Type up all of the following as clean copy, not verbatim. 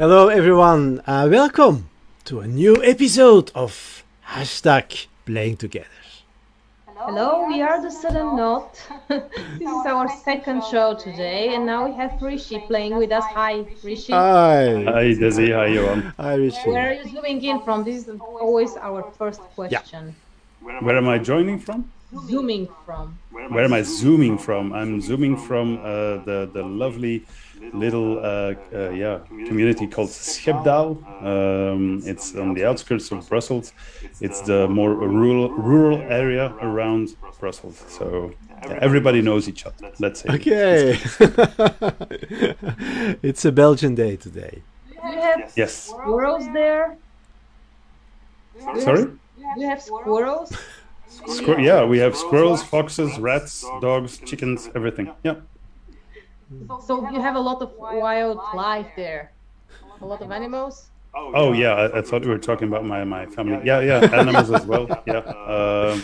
Hello everyone, welcome to a new episode of Hashtag Playing Together. Hello, we are the Sudden Note. This is our second show today, and now we have Rishi playing with us. Hi, Rishi. Hi. Hi, Desi. Hi, Johan. Hi, Rishi. Where are you zooming in from? This is always our first question. Where am I joining from? Zooming from. Where am I zooming from? I'm zooming from the lovely little community called Schepdaal. It's on the outskirts of Brussels. It's the more rural area around Brussels. So everybody knows each other, let's say. Okay. It's a Belgian day today. Do you have squirrels there? Sorry? Do you have squirrels? Yeah, we have squirrels, foxes, rats, dogs, chickens, everything. Yeah. So you have a lot of wildlife there, a lot of animals. Oh yeah, I thought we were talking about my family. Yeah, animals as well. Yeah.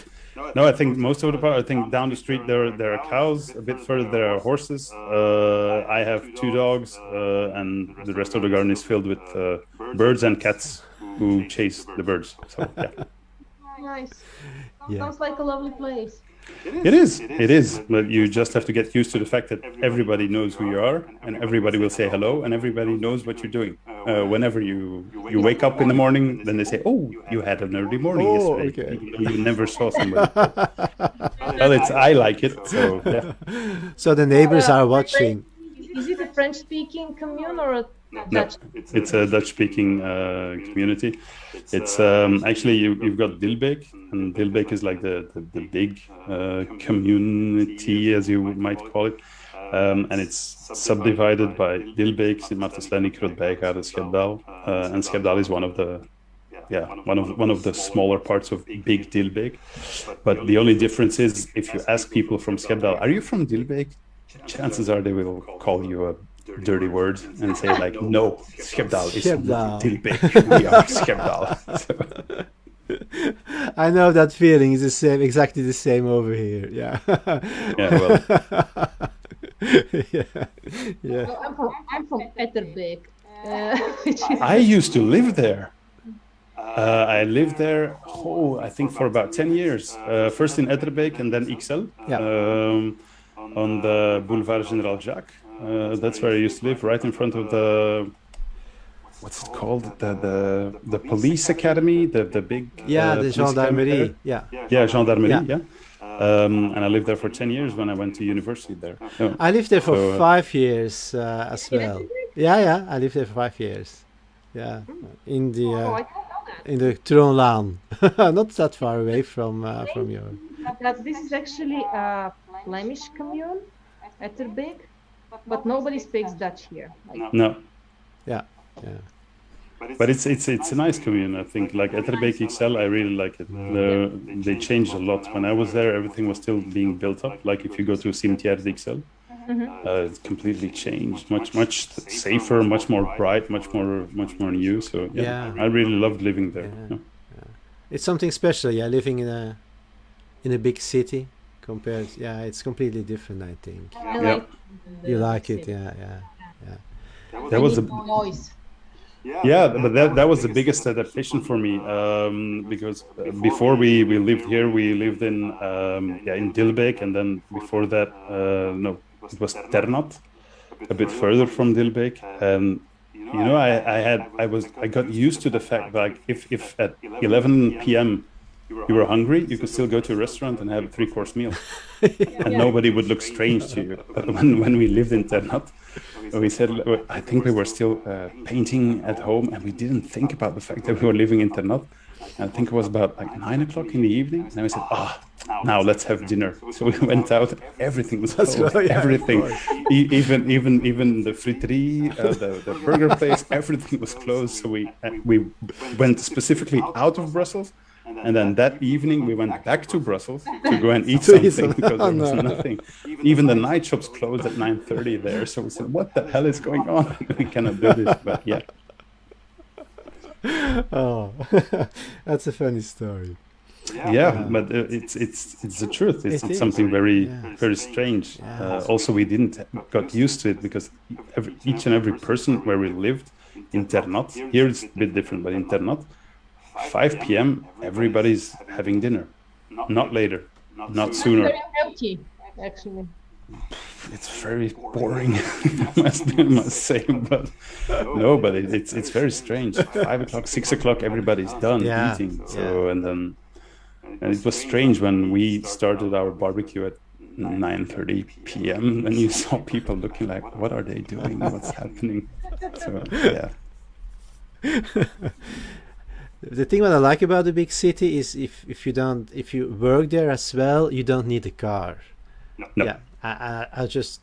No, I think most of the part. I think down the street there are cows. A bit further there are horses. I have 2 dogs, and the rest of the garden is filled with birds and cats who chase the birds. So yeah. Nice. Sounds like a lovely place. It is, but you just have to get used to the fact that everybody knows who you are, and everybody will say hello, and everybody knows what you're doing. Whenever you wake up in the morning, then they say, "Oh, you had an early morning yesterday." Okay. You never saw somebody. Well, I like it, so yeah. So the neighbors are watching. Is it a French-speaking commune or a Dutch? No, it's a Dutch-speaking community. It's actually you've got Dilbeek, and Dilbeek is like the big community, as you might call it, and it's subdivided by Dilbeek, Sint-Maartenslein, Grootbijgaarden, Schepdaal, and Schepdaal is one of the smaller parts of big Dilbeek. But the only difference is, if you ask people from Schepdaal, "Are you from Dilbeek?" chances are they will call you a dirty word and say like, "No, Schepdaal is Dilbeek. We are Schepdaal." I know that feeling is the same, exactly the same over here. Yeah. Yeah. Well. Yeah. So I'm from Etterbeek. I used to live there. I lived there, I think for about 10 years. First in Etterbeek and then Ixelles. Yeah. On the Boulevard General Jacques. That's where I used to live, right in front of the, what's it called? The police academy, the big the gendarmerie. Yeah, gendarmerie. Yeah. And I lived there for 10 years when I went to university there. Oh. I lived there for 5 years as well. Yeah, I lived there for 5 years. Yeah, in the Troonlaan, not that far away from your. This is actually a Flemish commune, Etterbeek, but nobody speaks Dutch here. No. Yeah. But it's a nice commune. I think like Etterbeek Ixelles, I really like it. They changed a lot. When I was there, everything was still being built up. Like if you go to Cimetière d'Ixelles, it's completely changed. Much safer, much more bright, much more new. So yeah. I really loved living there. Yeah. It's something special. Yeah, living in a big city compared. Yeah, it's completely different. I think. You like it. Yeah. That was noise. Yeah, but that was the biggest adaptation for me, because before we lived here, we lived in Dilbeek, and then before that, it was Ternat, a bit further from Dilbeek, and you know, I got used to the fact that if at 11 p.m. you were hungry, you could still go to a restaurant and have a 3-course meal. And nobody would look strange to you. But when we lived in Ternat, we said, I think we were still painting at home, and we didn't think about the fact that we were living in Ternat. I think it was about like 9 o'clock in the evening, and then we said, now let's have dinner. So we went out, everything was closed, everything, even the friterie, the burger place, everything was closed. So we went specifically out of Brussels, and then that evening we went back to Brussels to go and eat something because there was nothing. Even the night shops closed at 9:30 there. So we said, what the hell is going on? We cannot do this, but yeah. Oh, that's a funny story. But it's the truth. It's something very strange. Also, we didn't got used to it because each and every person where we lived in Ternat, here it's a bit different, but in Ternat, 5 p.m. everybody's having dinner, not later, not sooner. Very empty, actually. It's very boring, I must say, but no, but it's very strange. 5 o'clock, 6 o'clock, everybody's done eating. So and it was strange when we started our barbecue at 9:30 p.m. and you saw people looking like, what are they doing? What's happening? So yeah. The thing that I like about the big city is if you work there as well, you don't need a car. No. Yeah,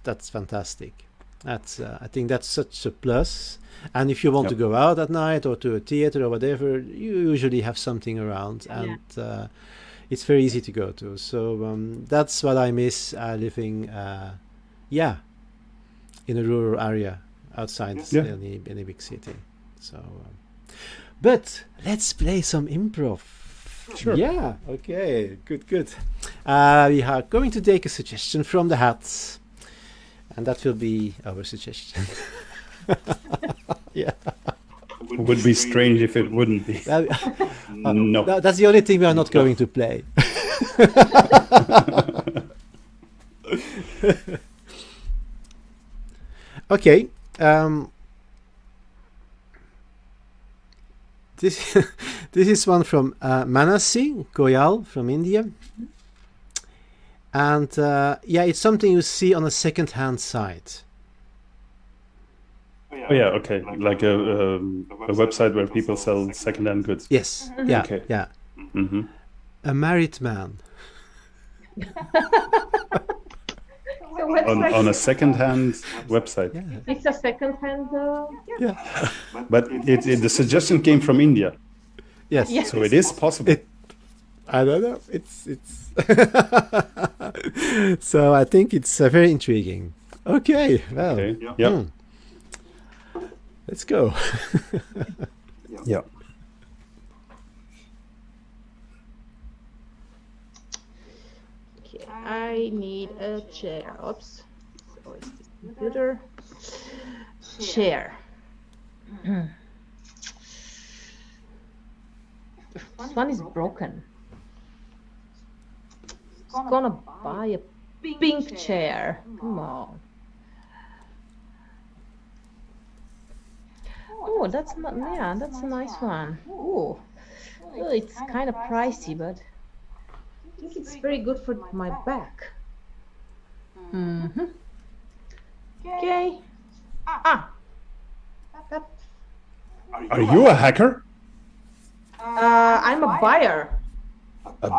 that's fantastic. That's I think that's such a plus. And if you want to go out at night or to a theater or whatever, you usually have something around, and it's very easy to go to. So that's what I miss living, in a rural area outside in a big city. So, but let's play some improv. Sure. Yeah. Okay. Good. We are going to take a suggestion from the hat, and that will be our suggestion. Yeah. It would be strange if it wouldn't be. No. That's the only thing we are not going to play. Okay. This is one from Manasi Goyal from India. And it's something you see on a second-hand site. Oh yeah, okay. Like a website where people sell second-hand goods. Yes. Yeah. Okay. Yeah. Mm-hmm. A married man. On a second-hand website. Yeah. It's a second-hand. Yeah. But the suggestion came from India. Yes. So it is possible. I don't know. It's. So I think it's very intriguing. Okay. Well. Okay. Yeah. Let's go. Yeah. Okay, I need a chair. Oops. So it's the computer. Chair. This one is broken. It's gonna buy a pink chair. Come on. Oh, that's not. Yeah, that's a nice one. Oh, it's kind of pricey, but I think it's very good for my back. Okay. That. Are you a hacker? I'm a buyer. A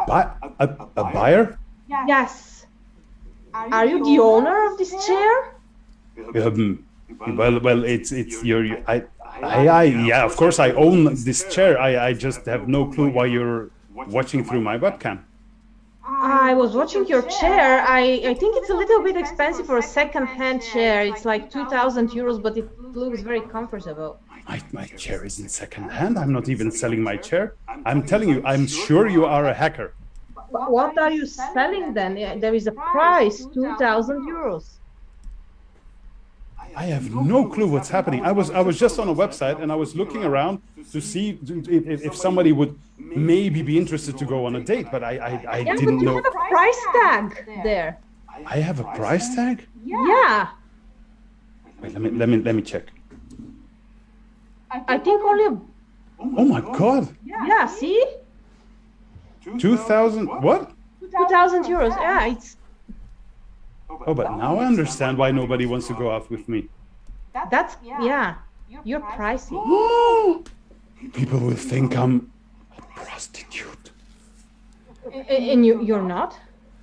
buyer? Yes. Are you the owner of this chair? Well, it's your. Yeah, of course I own this chair. I just have no clue why you're watching through my webcam. I was watching your chair. I think it's a little bit expensive for a second-hand chair. It's like 2,000 euros, but it looks very comfortable. My chair isn't second-hand. I'm not even selling my chair. I'm telling you, I'm sure you are a hacker. What are you selling then? There is a price, 2,000 euros. I have no clue what's happening. I was just on a website and I was looking around to see if somebody would maybe be interested to go on a date, but I didn't know. You have a price tag there. I have a price tag? Yeah. Wait, let me check. I think only. Oh my God! Yeah. See. 2,000? What? 2,000 euros. Yeah, it's Oh, but now I understand why nobody wants to go out with me. that's yeah. You're pricey. People will think I'm a prostitute. And you're not?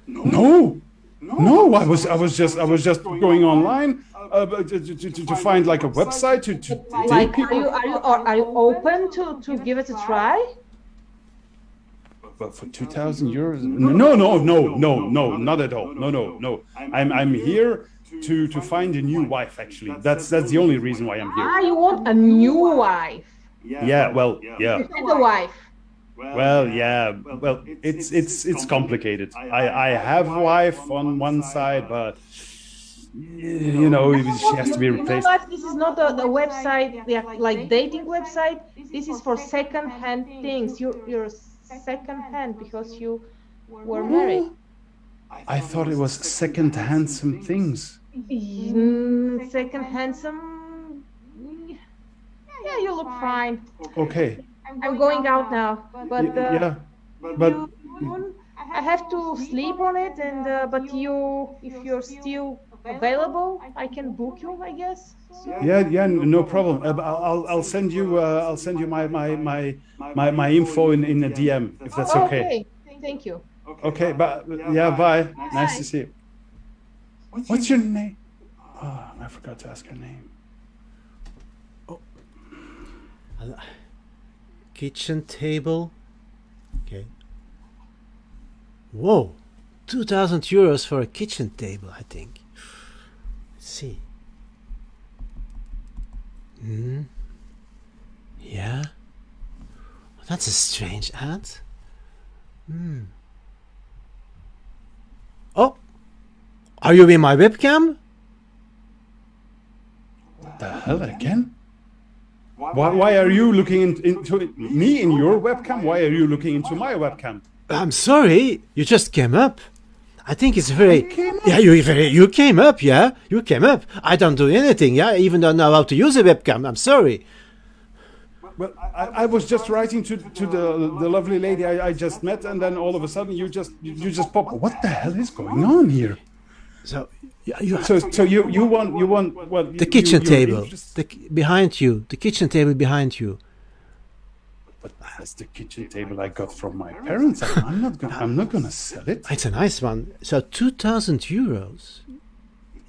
No, no. I was just going online to find like a website to Like, date people. are you open to give it a try? But for 2,000 euros? No, not at all. No. I'm here to find a new wife. Actually, that's the only reason why I'm here. Ah, you want a new wife? Yeah. Well, yeah. You said the wife. Well, yeah. Well, it's complicated. I have a wife on one side, but you know, she has to be replaced. But this is not the website, like dating website. This is for second-hand things. You're second-hand because you were married. I thought it was second handsome things. Second handsome. Yeah, you look fine. Okay. I'm going out now, but Yeah, but I have to sleep on it. And but if you're still available, I can book you, I guess. So, yeah, no problem. I'll send you my info in a DM if that's okay. Thank you. Okay, but yeah, bye. Nice to see you. What's your name? Oh, I forgot to ask her name. Kitchen table. Okay. Whoa, 2,000 euros for a kitchen table, I think. Let's see. Yeah. That's a strange ad. Oh, are you in my webcam? What the hell again? Why are you looking into me in your webcam? Why are you looking into my webcam? I'm sorry, you just came up. I think it's very. Yeah, you came up. Yeah, you came up. I don't do anything. Yeah, even don't know how to use a webcam. I'm sorry. Well, I was just writing to the lovely lady I just met, and then all of a sudden you just pop. What the hell is going on here? So you want well the kitchen table, behind you, the kitchen table behind you. But that's the kitchen table I got from my parents. I'm not gonna sell it. It's a nice one. So 2,000 euros.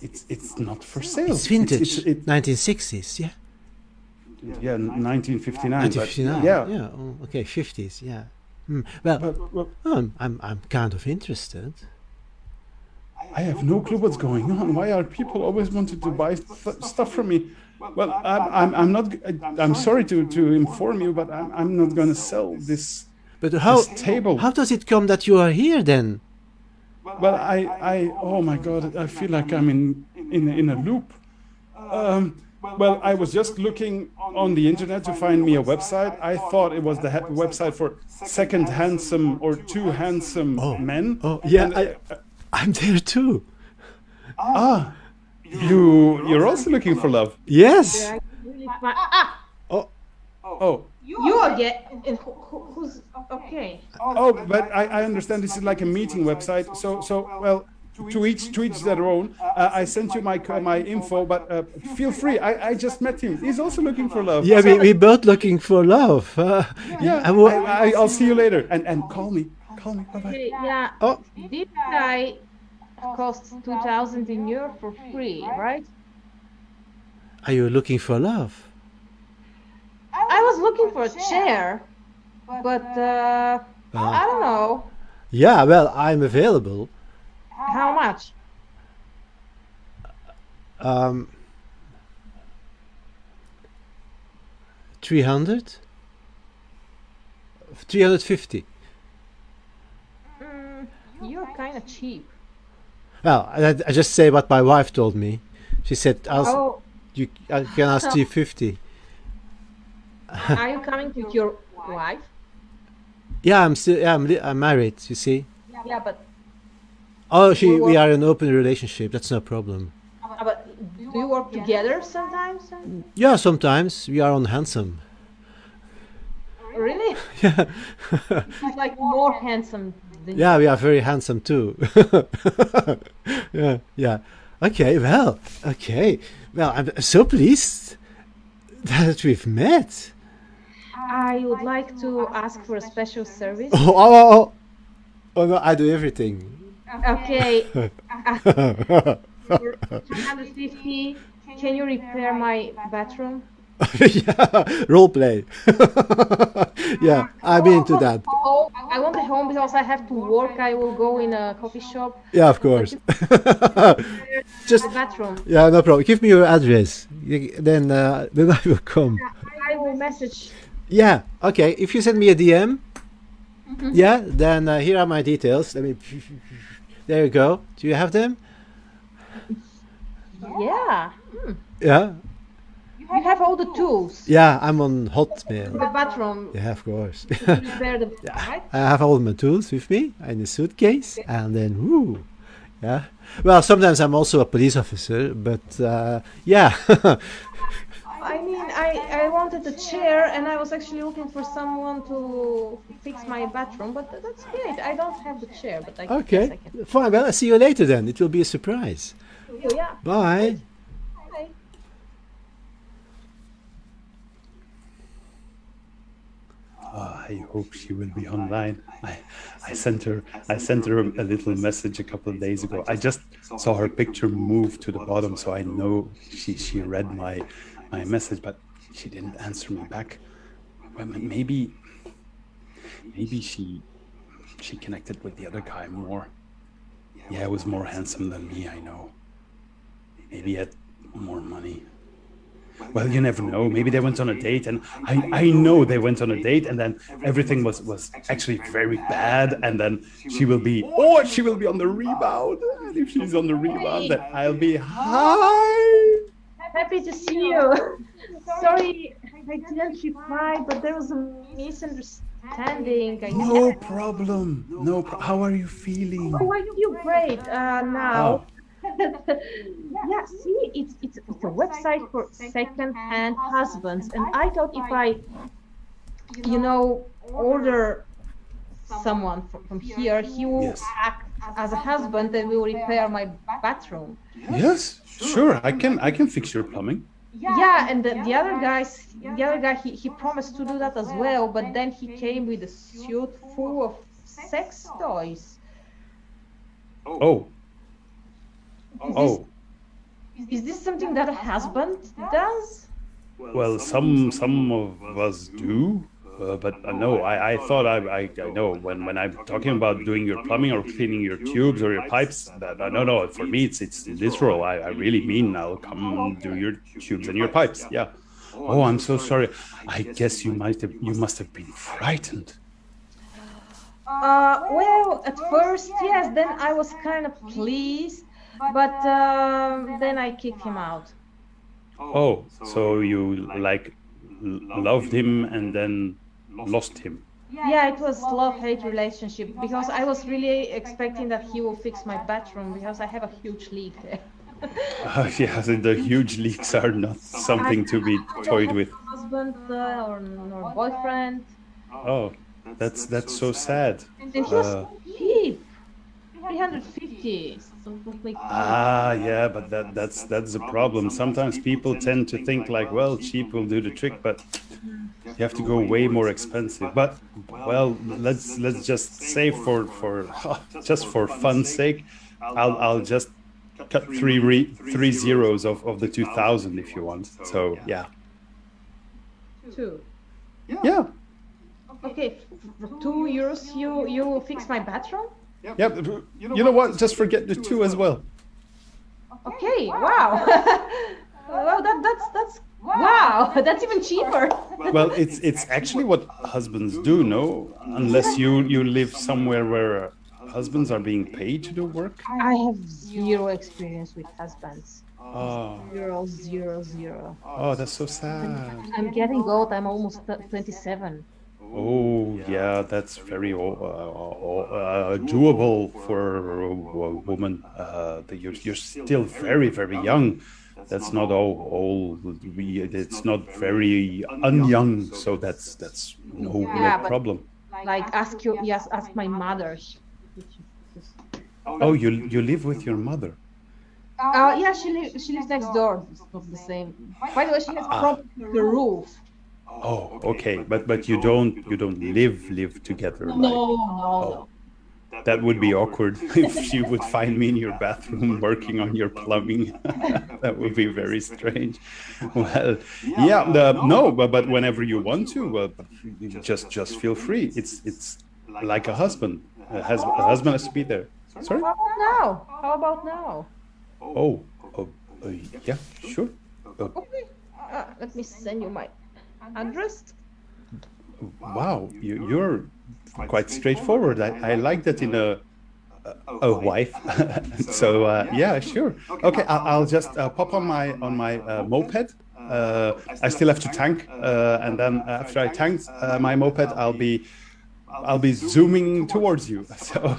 It's not for sale. It's vintage, 1960s. Yeah. Yeah, 1959. 1959. But yeah. Yeah. Oh, okay, 50s. Yeah. Well, I'm kind of interested. I have no clue what's going on. Why are people always wanting to buy stuff from me? Well, I'm not. I'm sorry to inform you, but I'm not going to sell this. But how this table? How does it come that you are here then? Well, oh my God, I feel like I'm in a loop. Well, I was just looking on the internet to find me a website. I thought it was the website for second handsome or two handsome men. Oh yeah, I'm there too. You're also looking for love. Yes. Oh. You again? Who's okay? Oh, but I understand this is like a meeting website. So well, to each their own. I sent you my info, but feel free. I just met him. He's also looking for love. Yeah, we both looking for love. I'll see you later. And call me. Bye bye. Okay, yeah. Oh. This guy costs 2,000 in Europe for free, right? Are you looking for love? I was looking for a chair, but I don't know. Yeah, well, I'm available. How much? 300? 350. You're kind of cheap. Well, I just say what my wife told me. She said, I can ask 350. Are you coming with your wife? Yeah, I'm married, you see. Yeah, but... Oh, we are in an open relationship. That's no problem. But do you work together sometimes? Yeah, sometimes. We are on handsome. Really? Yeah. He's like more handsome than Yeah, you. we are very handsome too. Yeah, yeah. Okay, well, okay. Well, I'm so pleased that we've met. I would like to ask for a special service. Oh, oh, oh, oh. Oh no, I do everything. Okay, for 350, can you repair my bathroom? Yeah, role play. Yeah, I'm into that. Oh, I want a home because I have to work. I will go in a coffee shop. Yeah, of But course. you repair Just, my bathroom. yeah, no problem. Give me your address. Then I will come. I will message. Yeah, okay. If you send me a DM, Mhm. yeah, then here are my details. Let me. There you go. Do you have them? Yeah. Yeah. You have all the tools. Yeah, I'm on The Hotmail. bathroom. Yeah, of course. To repair the right? I have all my tools with me in a suitcase, and then whoo, yeah. Well, sometimes I'm also a police officer, but yeah. I mean, I wanted a chair, and I was actually looking for someone to fix my bathroom, but that's great. I don't have the chair, but I guess I Okay, can. fine. Well, I'll see you later then. It will be a surprise. So, yeah. Bye. Bye. I hope she will be online. I sent her a little message a couple of days ago. I just saw her picture move to the bottom, so I know she read my message, but she didn't answer me back. Well, maybe she connected with the other guy more. Yeah, he was more handsome than me, I know. Maybe he had more money. Well, you never know. Maybe they went on a date, and I know they went on a date, and then everything was actually very bad, and then she will be on the rebound. And if she's on the rebound, then I'll be hi. Happy to see you. Sorry, I didn't reply, but there was a misunderstanding. I No guess. problem. How are you feeling? Oh, I feel great now. Oh, Yeah, see, it's a website for second-hand husbands, and I thought if I, order someone from here, he will Yes. act as a husband and will repair my bathroom. yes, sure. I can fix your plumbing. Yeah, and the other guy, he promised to do that as well, but then he came with a suit full of sex toys. Oh, Is oh. this, is this something that a husband does? Well, some of us do, but no. I thought I know when I'm talking about doing your plumbing or cleaning your tubes or your pipes. No. For me, it's literal. I really mean I'll come and do your tubes and your pipes. Yeah. Oh, I'm so sorry. I guess you must have been frightened. Well, at first, yes, then I was kind of pleased, but then I kicked him out. Oh, so you loved him and then lost him. Yeah, it was love-hate relationship because I was really expecting that he will fix my bathroom because I have a huge leak there. Yeah, the huge leaks are not something to be toyed with. Husband or boyfriend, Oh, that's so sad. and he was cheap, 350, something like that. Yeah, but that's the problem. Sometimes people tend to think like, well, cheap will do the trick, but you have to go way more expensive. But well, let's just say for just for fun's sake, I'll just cut three zeros of the 2000 if you want. So yeah. Two. Yeah. Okay, for €2, you will fix my bathroom? Yeah, you know what? Just forget the two as well. Okay, wow. Well, that's wow. That's even cheaper. Well, it's actually what husbands do, no? Unless you live somewhere where husbands are being paid to do work. I have zero experience with husbands. Oh, Zero. oh, that's so sad. I'm getting old. I'm almost 27. Oh, yeah, that's very doable for a woman. You're still very, very young. that's not all. It's not very unyoung, so that's no problem. Like ask my mother. Oh, you live with your mother? Yeah, she lives next door. It's not the same. By the way, she has problems with the roof. Oh, okay, but you don't live together. No. That would be awkward if she would find me in your bathroom working on your plumbing. That would be very strange. Well, yeah, but whenever you want to, just feel free. It's like a husband. A husband has to be there. Sorry? How about now? Yeah, sure. Okay. Let me send you my address. Wow, you're quite straightforward. I like that in a wife. So yeah, sure. Okay, I'll just pop on my moped. I still have to tank, and then after I tank my moped, I'll be zooming towards you. So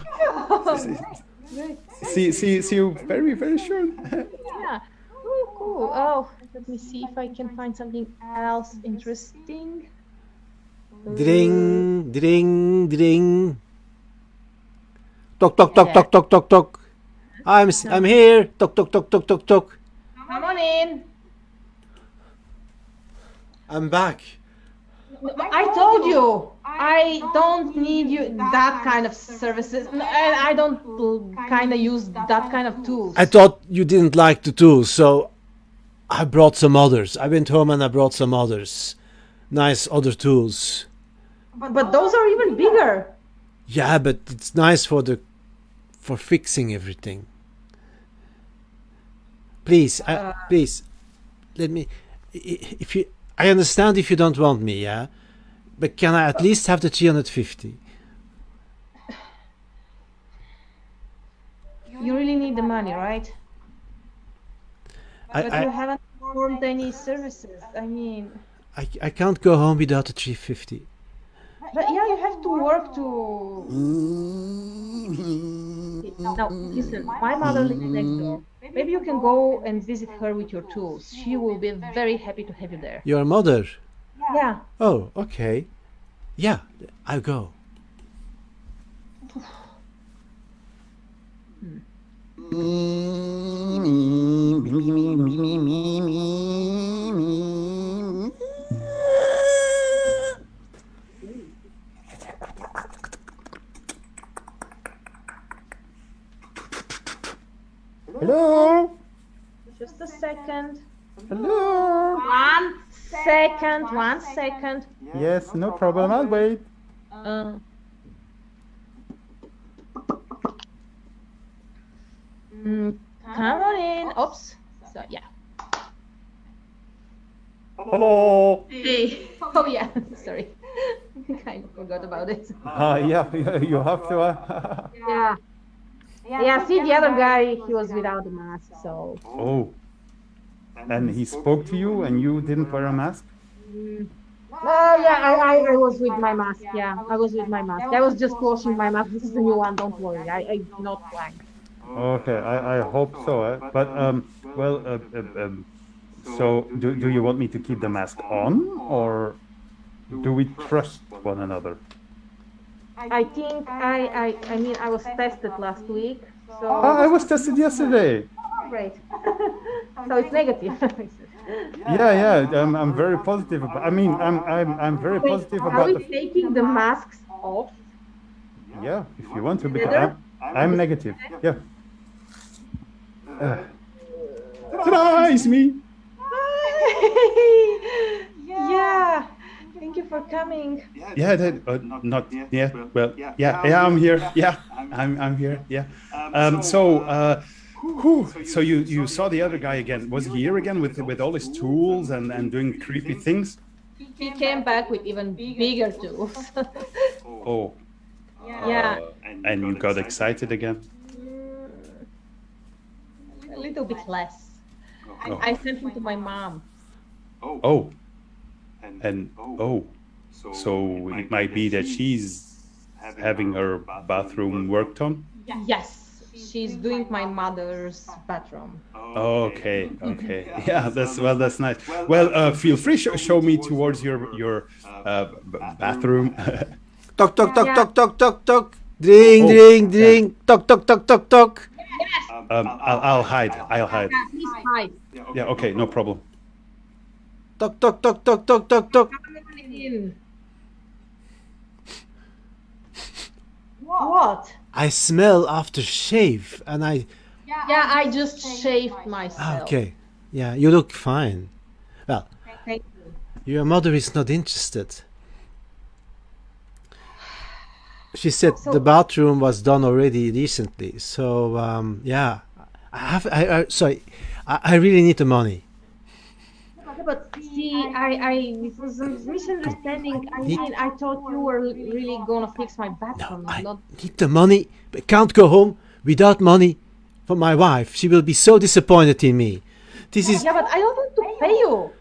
see you very very soon. Yeah. Oh, cool. Oh, let me see if I can find something else interesting. Dring, dring, dring. Toc, toc, toc, toc, toc, toc, toc. I'm here. Toc, toc, toc, toc, toc, toc. Come on in. I'm back. I told you I don't need that kind of services, and I don't kind of use that kind of tools. I thought you didn't like the tools, so I brought some others. I went home and I brought some others. Nice other tools. But those are even bigger. Yeah, but it's nice for fixing everything. Please, let me. I understand if you don't want me, yeah, but can I at least have the 350? You really need the money, right? But you haven't performed any services. I mean, I can't go home without the 350. But yeah, you have to work to. Now, listen, my mother lives next door. Maybe you can go and visit her with your tools. She will be very happy to have you there. Your mother? Yeah. Oh, okay. Yeah, I'll go. Hello? Just a second. Hello? One second. Yes, no problem. I'll wait. Come on in. Oops. So, yeah. Hello? Hey. Oh, yeah. Sorry. Kind of forgot about it. Yeah, you have to. Yeah. Yeah, see, the other guy, he was without a mask, so. Oh. And he spoke to you and you didn't wear a mask? Oh, yeah, I was with my mask. Yeah, I was with my mask. I was just washing my mask. This is the new one, don't worry. I'm not lying. Okay, I hope so. But, so do you want me to keep the mask on or do we trust one another? I think I mean I was tested last week, so I was tested yesterday. great. So it's negative. Yeah. I'm very positive. I'm very positive Are about. we taking the masks off? Yeah, if you want to, because I'm negative. Yeah. Ta-da! It's me. Yeah. Thank you for coming. Yeah, not yet. Well, yeah, I'm here. Yeah, I'm here. Yeah. So you saw the other guy again? Was he here again with all his tools and doing creepy things? He came back with even bigger tools. Oh. Yeah. And you got excited again? A little bit less. Oh. I sent him to my mom. Oh. And so it might be that she's having her bathroom worked on? Yes. she's doing my mother's bathroom. Okay, okay. Yeah, that's nice. Well, feel free show me towards your bathroom. Toc toc toc Yeah. toc toc toc toc. Ding Oh, ding yeah. ding. Toc toc toc toc toc. I'll hide. I'll hide. Yeah, please hide. Yeah, okay, no problem. Toc toc toc toc toc toc toc. Come in. What? I smell aftershave, and I. Yeah, I just shaved myself. Okay, yeah, you look fine. Well, Thank you. your mother is not interested. She said the bathroom was done already recently, so yeah. Sorry, I really need the money. But see, it was a misunderstanding. I mean, I thought you were really gonna fix my bathroom, I not. need the money, but I can't go home without money for my wife. She will be so disappointed in me. This is Yeah, but I don't want to pay you.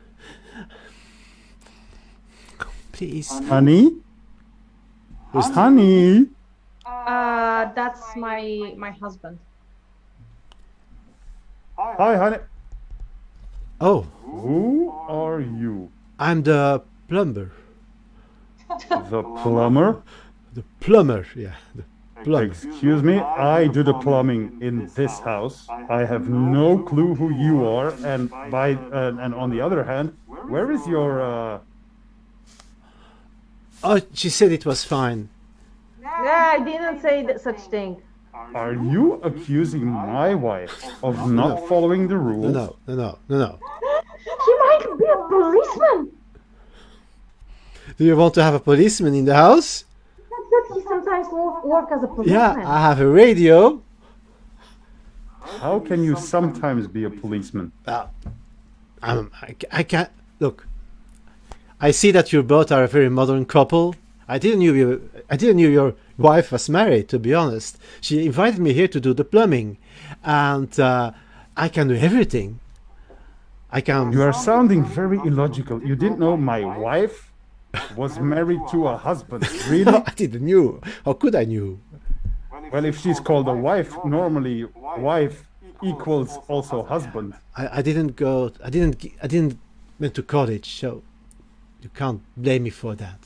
please. Honey? Who's honey? That's my husband. Hi, honey. Oh, Who are you? I'm the plumber. The plumber? The plumber, yeah. The plumber. Excuse me, I do the plumbing in this house. I have no clue who you are, and and on the other hand, where is your Oh, she said it was fine. Yeah, I didn't say such thing. Are you accusing my wife of not following the rules? No. He might be a policeman. Do you want to have a policeman in the house? That he sometimes work as a policeman. Yeah, I have a radio. How can you sometimes be a policeman? I can't look. I see that you both are a very modern couple. I didn't knew your wife was married. To be honest, she invited me here to do the plumbing, and I can do everything. I can. You are sounding very illogical. You didn't know my wife was married to a husband, really? No, I didn't knew. How could I knew? Well, if she's called a wife, normally wife equals also husband. I didn't go. I didn't went to college, so you can't blame me for that.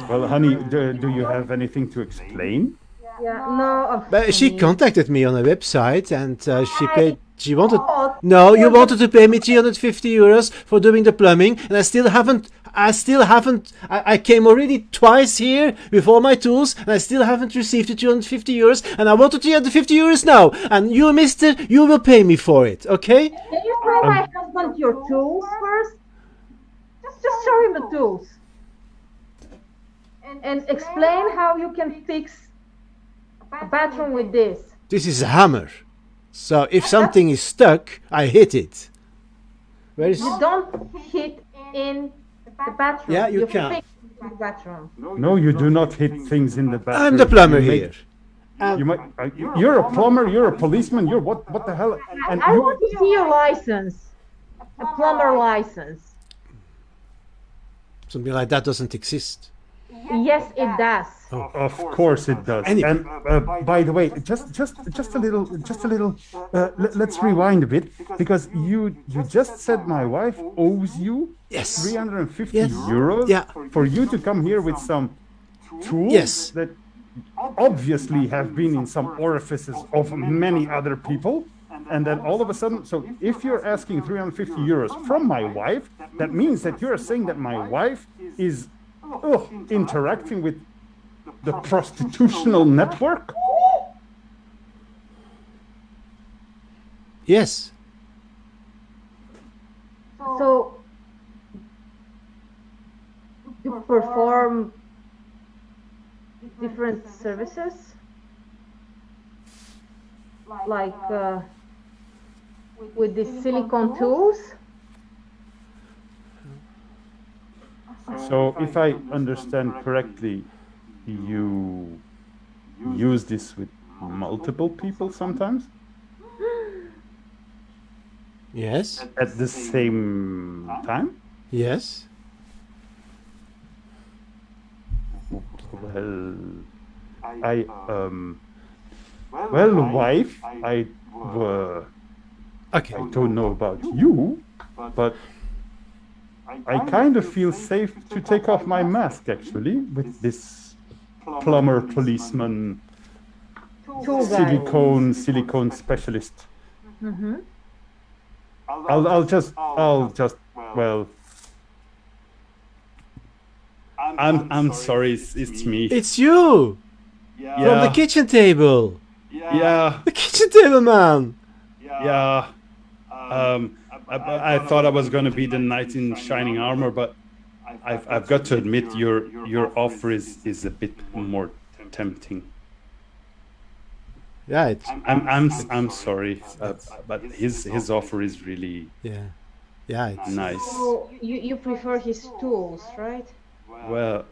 Well, honey, do you have anything to explain? Yeah, no. But she contacted me on a website, and she paid. She wanted. thought No, you you wanted to pay me 350 euros for doing the plumbing, and I still haven't. I came already twice here with all my tools, and I still haven't received the 250 euros, and I want the 350 euros now. And you, mister, you will pay me for it, okay? Can you show my husband your tools first? Just show him the tools. And explain how you can fix a bathroom with this. This is a hammer. So if something is stuck, I hit it. Where is? You don't hit in the bathroom. Yeah, you can. fix the bathroom. No, you do not hit things in the bathroom. I'm the plumber You make- here. You might. You're a plumber. You're a policeman. You're what? What the hell? And I you. want to see your license. A plumber license. Something like that doesn't exist. Yes, it does. Of course it does. Anyway. And by the way, just a little. Let's rewind a bit, because you just said my wife owes you Yes. 350 Yes. euros Yeah. for you to come here with some tools Yes. that obviously have been in some orifices of many other people. And then all of a sudden, so if you're asking 350 euros from my wife, that means that you're saying that my wife is interacting with the prostitutional network? Yes. So you perform different services, like with the silicone tools. So if I understand correctly, you use this with multiple people sometimes Yes. at the same time? Yes. Well, Well, wife, Okay. I don't know about you, but I kind of feel safe to take off my mask, actually, with this plumber, policeman, Tour guide. silicone specialist. Mm-hmm. I'll just, well, I'm sorry, it's me. It's you from the kitchen table. Yeah, The kitchen table man. yeah. I thought I was gonna be the knight in shining armor, but I've got to admit your offer is a bit more tempting. Yeah, it's, I'm sorry, but his offer is really yeah, it's, nice. So you prefer his tools, right? Well,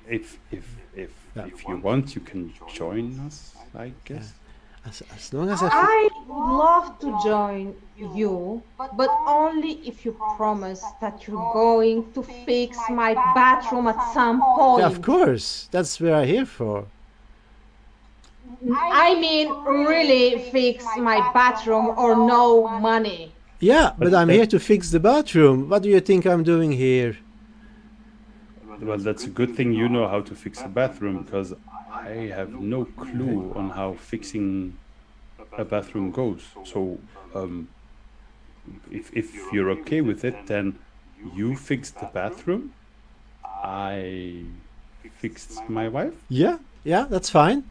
if you want, you can join us, I guess. as long as I would love to join you, but only if you promise that you're going to fix my bathroom at some point. yeah, of course, that's what I'm here for. I mean, really fix my bathroom or no money. Yeah, but I'm here to fix the bathroom. What do you think I'm doing here? Well, that's a good thing you know how to fix a bathroom, because I have no clue on how fixing a bathroom goes. So, if you're okay with it, then you fix the bathroom. I fixed my wife. Yeah, that's fine.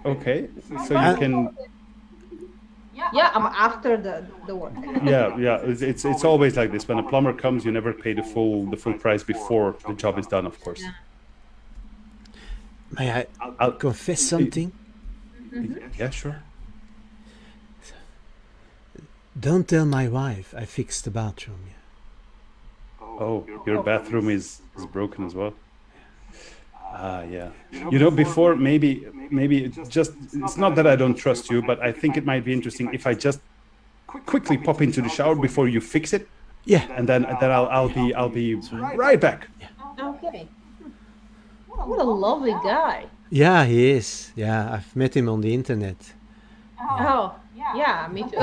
Okay, so you can. Yeah, I'm after the work. Yeah. It's always like this. When a plumber comes, you never pay the full price before the job is done, of course. May I confess something? Yeah, sure. Don't tell my wife I fixed the bathroom. Oh, your bathroom is broken as well. Yeah. You know, before maybe just, it's not that I don't trust you, but I think it might be interesting if I just quickly pop into the shower before you fix it, Yeah, and then I'll be right back. Okay. What a lovely guy. yeah, he is. Yeah, I've met him on the internet. Oh, yeah, me too.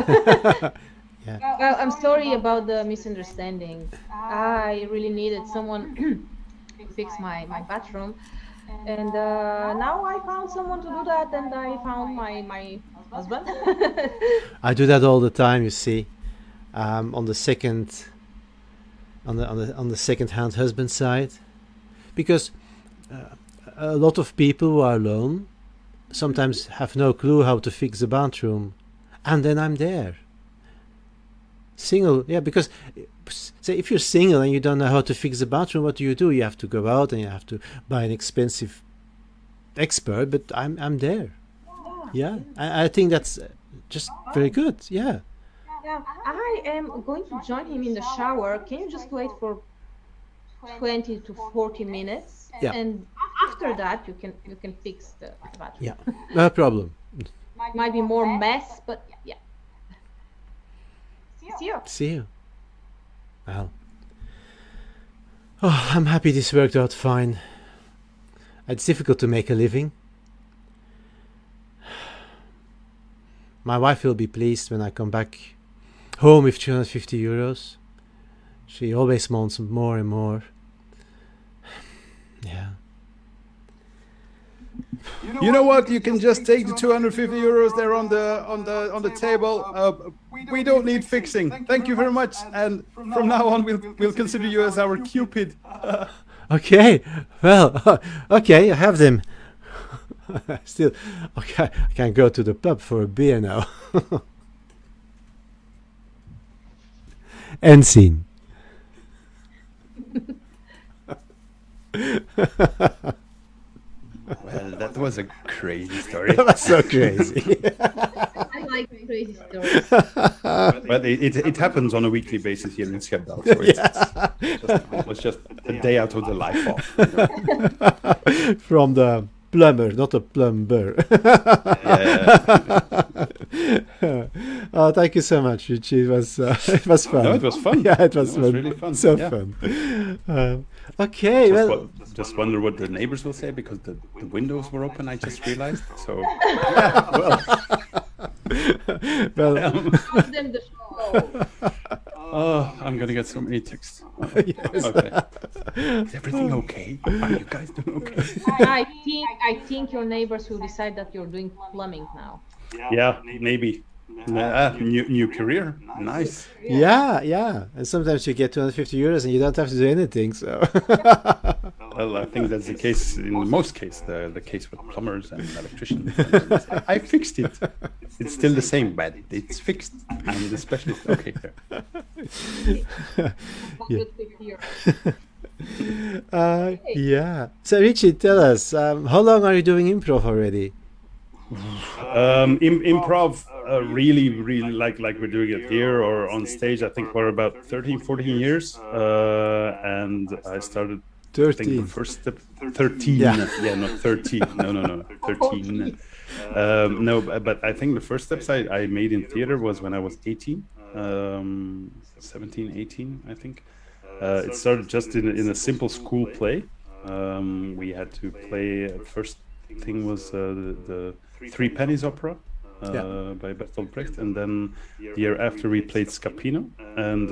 Yeah. Well, I'm sorry about the misunderstanding. I really needed someone to fix my bathroom. And now I found someone to do that, and I found my husband. I do that all the time. You see, on the second-hand husband side, because a lot of people who are alone sometimes have no clue how to fix the bathroom, and then I'm there. Single, yeah, because say if you're single and you don't know how to fix the bathroom, what do? You have to go out and you have to buy an expensive expert, but I'm there. Yeah, I think that's just very good. Yeah. Yeah, I am going to join him in the shower. Can you just wait for 20 to 40 minutes? Yeah. And after that, you can fix the bathroom. Yeah, no problem. Might be more mess, but yeah. See you. See you. Well, oh, I'm happy this worked out fine. It's difficult to make a living. My wife will be pleased when I come back home with 250 euros. She always wants more and more. Yeah. You know what? You can just take the 250 euros there on the table. We don't need fixing. Thank you very much. And from now on, we'll consider you as our Cupid. Okay. Well, okay, I have them. Still, okay, I can go to the pub for a beer now. End scene. Well, that was a crazy story. That was so crazy. I like crazy stories. But it happens on a weekly basis here in Schepdaal. So it was just a day out of the life off. From the plumber, not a plumber. Yeah. Oh, thank you so much, Richie. It was fun. No, it was fun. Yeah, it was It was fun. really fun. So Yeah. fun. Okay, well, Just wonder what the neighbors will say because the windows were open. I just realized. So yeah, well, well, Ask them the show. oh, I'm gonna get so many texts. yes. Okay, is everything okay? Are you guys doing okay? I think your neighbors will decide that you're doing plumbing now. Yeah, maybe. New career. Nice. Yeah. And sometimes you get 250 euros and you don't have to do anything. So. Well, I think that's the case in most cases. The case with plumbers and electricians. I fixed it. It's still the same, but it's fixed. I'm the specialist. Okay. Yeah. So Richie, tell us, how long are you doing improv already? Improv, really like we're doing it here or on stage. I think for about 13, 14 years, and I started. I think the 13. first step, 13. Yeah. Not 13. No, 13. No, but I think the first steps I made in theater was when I was 18, 17, 18, I think. It started just in a simple school play. We had to play. First thing was the Three Pennies opera by Bertolt Brecht, and then the year after we played Scapino. And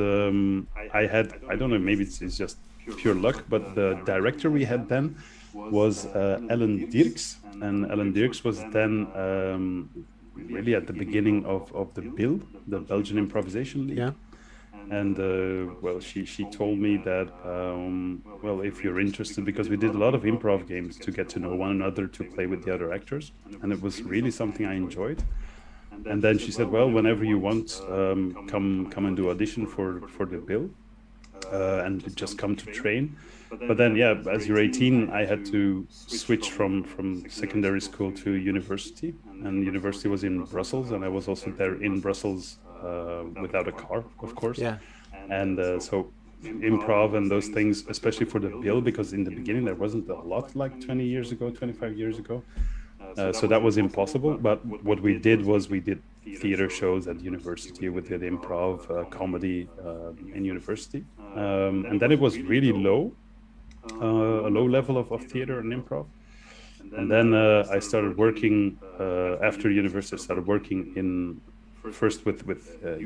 I don't know, maybe it's just pure luck, but the director we had then was Ellen Dirks, and Ellen Dirks was then really at the beginning of the BIL, the Belgian Improvisation League. Yeah. And well, she told me that well, if you're interested, because we did a lot of improv games to get to know one another, to play with the other actors, and it was really something I enjoyed. And then she said, well, whenever you want, come and do audition for the BIL, and just come to train. But then, yeah, as you're 18, I had to switch from secondary school to university, and university was in Brussels, and I was also there in Brussels without a car, of course. Yeah. And so improv and those things, especially for the BIL, because in the beginning there wasn't a lot like 20 years ago, 25 years ago. So that was impossible. But what we did was we did theater shows at university. We did improv, comedy in university. And then it was really low, a low level of theater and improv. And then I started working, after university, I started working in first with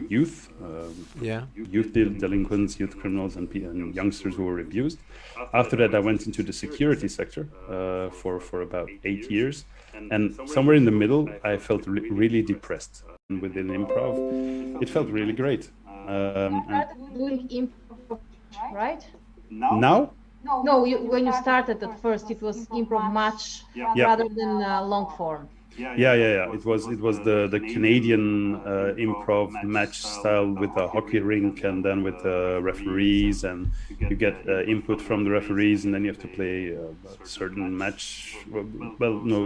youth, youth delinquents, youth criminals, and youngsters who were abused. After that, I went into the security sector for about 8 years, and somewhere in the middle, I felt really depressed. And within improv, it felt really great. Doing improv, right? Now? No, when you started at first, it was improv match rather than long form. Yeah. It was the Canadian improv match style with a hockey rink, and then with referees, and you get input from the referees, and then you have to play a certain match,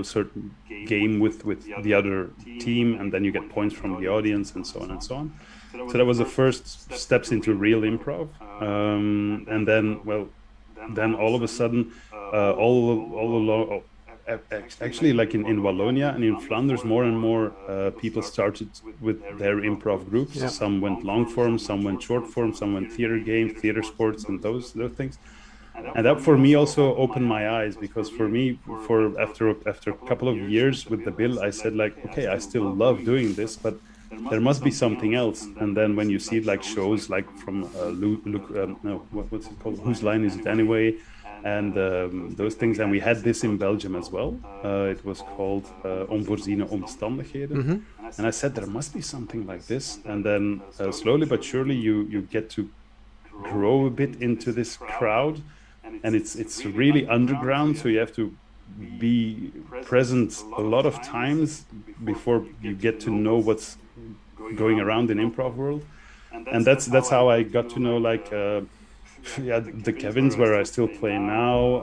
certain game with the other team, and then you get points from the audience, and so on and so on. So that was the first steps into real improv, and then then all of a sudden, all along. Actually, like in Wallonia and in Flanders, more and more people started with their improv groups. Yeah. Some went long form, some went short form, some went theater games, theater sports, and those things. And that for me also opened my eyes, because for me, after a couple of years with the BIL, I said like, okay, I still love doing this, but there must be something else. And then when you see like shows like from what's it called? Whose Line Is It Anyway? And those things, and we had this in Belgium as well. It was called Onvoorziene Omstandigheden. Mm-hmm. And I said there must be something like this. And then slowly but surely you get to grow a bit into this crowd, and it's really underground. So you have to be present a lot of times before you get to know what's going around in improv world. And that's how I got to know like. The Kevins, where I still play now,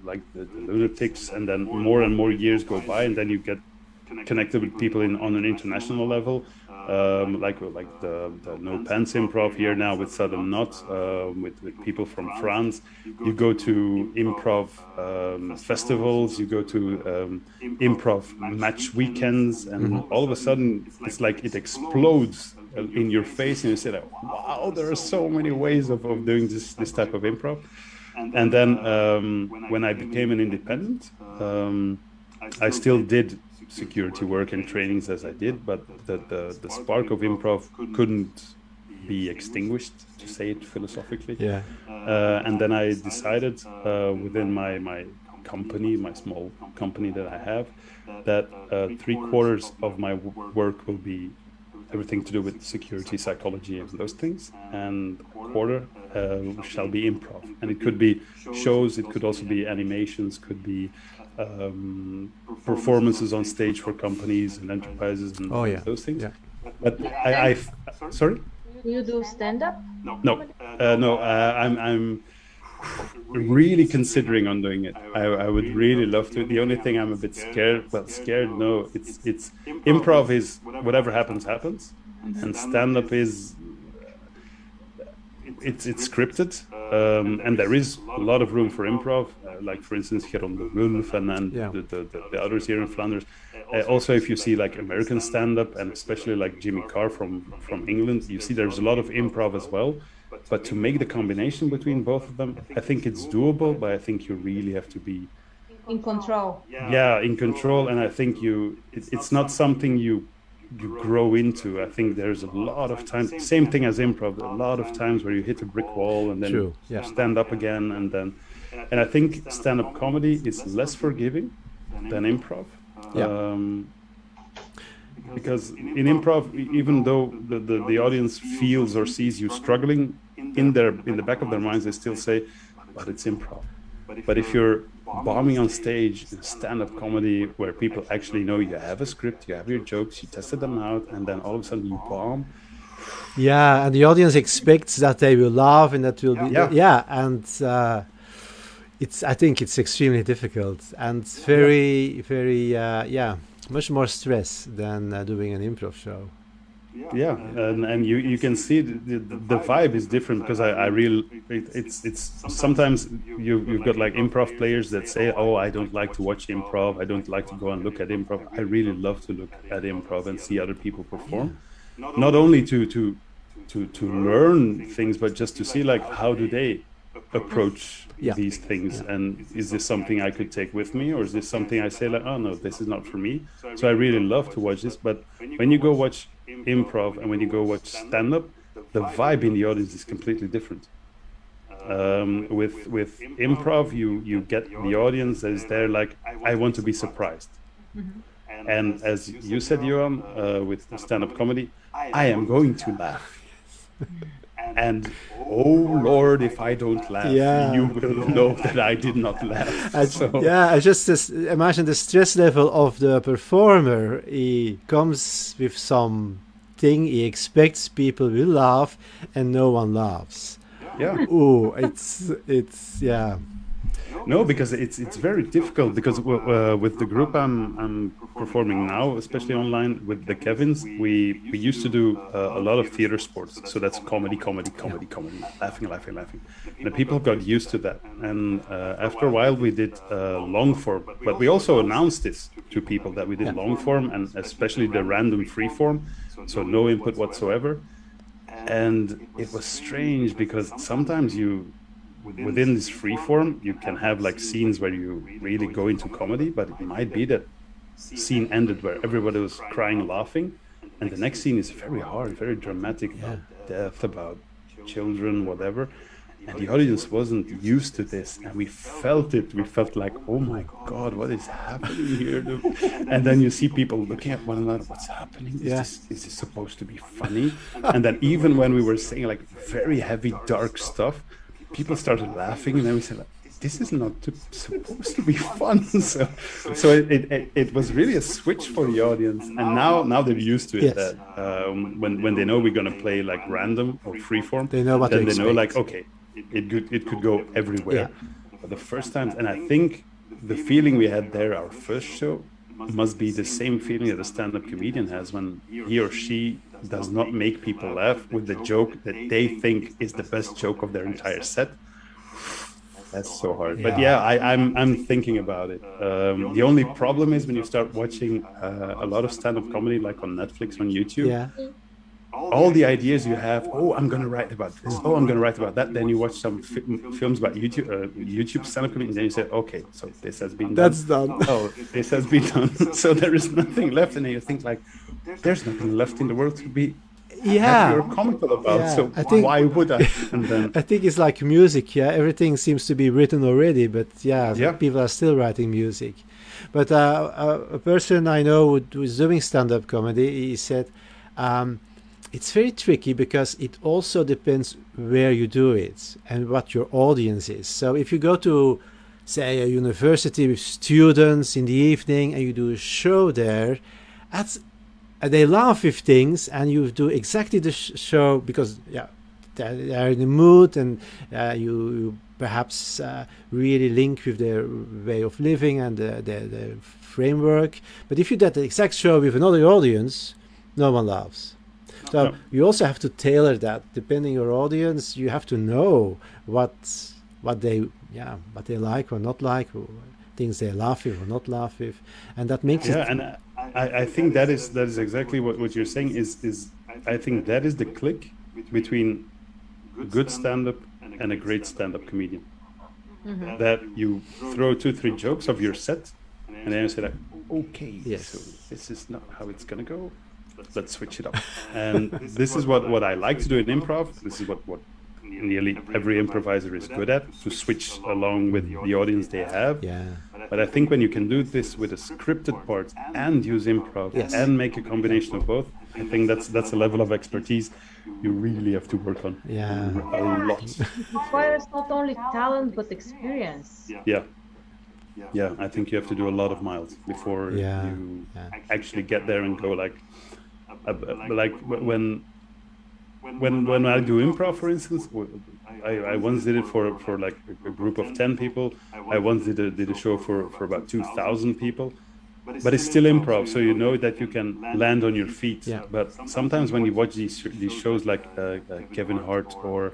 like the Lunatics, and then more and more years go by, and then you get connected with people on an international level. like the No Pants Improv here now with Southern Knot, with people from France. You go to improv festivals, you go to improv match weekends, and all of a sudden it's like it explodes in your face, and you say, like, wow, there are so many ways of doing this type of improv. And then when I became an independent, I still did security work and trainings as I did, but the spark of improv couldn't be extinguished, to say it philosophically. Yeah. And then I decided within my company, my small company that I have, that 3/4 of my work will be everything to do with security, psychology, and those things, and a quarter shall be improv. And it could be shows, it could also be animations, could be performances on stage for companies and enterprises and those things. Yeah. But I sorry? Do you do stand-up? No, I'm really considering on doing it. I would really love to. The only thing I'm a bit scared, no, it's improv is whatever happens, and stand-up is it's scripted, and there is a lot of room for improv, like for instance Geron de Wulf and the others here in Flanders. Also, if you see like American stand-up, and especially like Jimmy Carr from England, you see there's a lot of improv as well. But to make the combination between both of them, I think it's doable, but I think you really have to be in control. Yeah, in control. And I think it's not something you grow into. I think there's a lot of times, same thing as improv, a lot of times where you hit a brick wall and then you stand up again, and I think stand-up comedy is less forgiving than improv. Because in improv, even though the audience feels or sees you struggling, in the back of their minds they still say, but it's improv. But if you're bombing on stage in stand-up comedy where people actually know you have a script, you have your jokes, you tested them out, and then all of a sudden you bomb. Yeah, and the audience expects that they will laugh and that will be and I think it's extremely difficult and very much more stress than doing an improv show. Yeah, and you can see the vibe is different, because it's sometimes you've got like improv players that say, oh, I don't like to watch improv, I don't like to go and look at improv. I really love to look at improv and see other people perform, not only to learn things, but just to see like how do they approach these things, and is this something I could take with me, or is this something I say like, oh no, this is not for me. So I really love to watch this. But when you go watch improv and when you go watch stand-up, the vibe in the audience is completely different. With improv, you get the audience that is there like, I want to be surprised. And as you said, Johan, with stand-up comedy, I am going to laugh. And oh Lord, if I don't laugh, you will know that I did not laugh. I just imagine the stress level of the performer. He comes with something, he expects people will laugh, and no one laughs. Yeah. Oh, it's No, because it's very difficult, because with the group I'm performing now, especially online with the Kevins, we used to do a lot of theater sports. So that's comedy, laughing. And the people got used to that. And after a while we did Longform, but we also announced this to people that we did Longform, and especially the random freeform, so no input whatsoever. And it was strange, because sometimes within this free form, you can have like scenes where you really go into comedy, but it might be that scene ended where everybody was crying, laughing, and the next scene is very hard, very dramatic, about death, about children, whatever. And the audience wasn't used to this, and we felt it. We felt like, oh my God, what is happening here? And then you see people looking at one another, what's happening? Is this supposed to be funny? And then even when we were saying like very heavy, dark stuff, people started laughing, and then we said, like, this is not supposed to be fun. So it was really a switch for the audience, and now they're used to it. That when they know we're going to play like random or freeform, they know what then to they know like, okay, it could go everywhere. But the first time, and I think the feeling we had there, our first show, must be the same feeling that a stand-up comedian has when he or she does not make people laugh with the joke that they think is the best joke of their entire set. That's so hard. But yeah, I'm thinking about it. The only problem is when you start watching a lot of stand-up comedy, like on Netflix, on YouTube. Yeah. All the ideas you have, oh, I'm going to write about this, oh, I'm going to write about that. Then you watch some films about YouTube stand-up comedy, and then you say, okay, so this has been done. That's done. Oh, this has been done. So there is nothing left. And then you think like, there's nothing left in the world to be happy or comical about. So why would I? And then I think it's like music. Yeah, everything seems to be written already, but people are still writing music. But a person I know who is doing stand-up comedy, he said, it's very tricky because it also depends where you do it and what your audience is. So if you go to, say, a university with students in the evening and you do a show there, they laugh with things and you do exactly the show because they're in the mood and you perhaps really link with their way of living and their framework. But if you do the exact show with another audience, no one laughs. So you also have to tailor that depending on your audience. You have to know what they like or not like, or things they laugh with or not laugh with, and that makes it. And I think that is exactly what you're saying. Is I think that is the click between good stand-up and a great stand-up comedian. Mm-hmm. That you throw 2-3 jokes of your set, and then you say like, okay, so this is not how it's gonna go. Let's switch it up. And this is what I like to do in improv. This is what nearly every improviser is good at, to switch along with the audience they have. Yeah. But I think when you can do this with a scripted part and use improv and make a combination of both, I think that's a level of expertise you really have to work on. Yeah. A lot. It requires not only talent but experience. Yeah, I think you have to do a lot of miles before you actually get there and go like when I do improv, for instance, I once did it for like a group of 10 people. I once did a show for about 2,000 people. But it's still improv, so you know that you can land on your feet. Yeah. But sometimes when you watch these shows like Kevin Hart or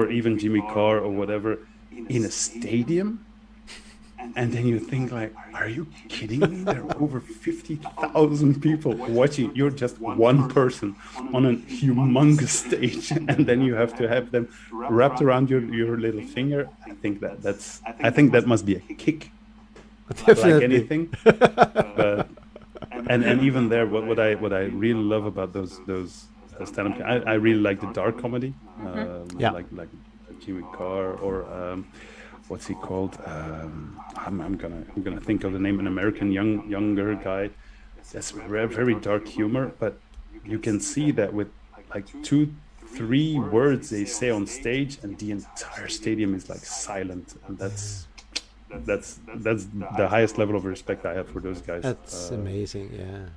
even Jimmy Carr or whatever in a stadium, and then you think like, are you kidding me? There are over 50,000 people watching. You're just one person on a humongous stage, and then you have to have them wrapped around your little finger. I think that must be a kick. Definitely. Like anything. But and even there, what I really love about those stand-up, I really like the dark comedy, like Jimmy Carr or what's he called? I'm gonna think of the name. An American younger guy. That's very dark humor, but you can see that with like 2-3 words they say on stage, and the entire stadium is like silent, and that's the highest level of respect I have for those guys. That's amazing, yeah.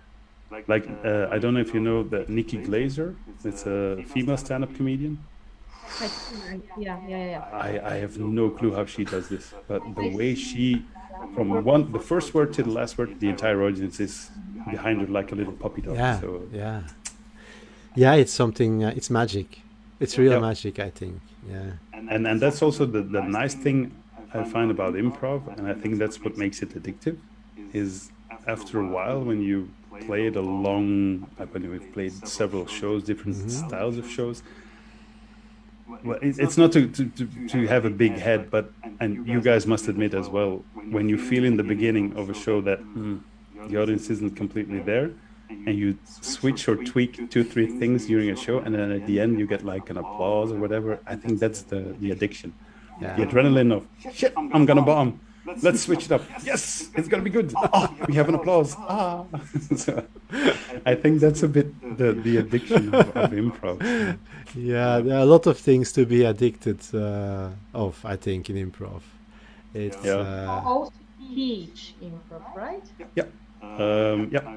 Like I don't know if you know that Nikki Glaser. It's a female stand-up comedian. Yeah. I have no clue how she does this, but the way she, from the first word to the last word, the entire audience is behind her like a little puppy dog. It's something. It's magic. It's real magic, I think. Yeah. And that's also the nice thing I find about improv, and I think that's what makes it addictive, is after a while when you play it when we've played several shows, different styles of shows. Well, it's not to have a big head, and you guys must admit as well, when you feel in the beginning of a show that the audience isn't completely there, and you switch or tweak 2-3 things during a show, and then at the end you get like an applause or whatever. I think that's the addiction. Yeah. The adrenaline of shit, I'm gonna bomb. Let's switch it up. Yes, it's gonna be good. Oh, we have an applause. So I think that's a bit the addiction of improv. Yeah, there are a lot of things to be addicted of, I think, in improv. It's also teach improv, right? Yeah.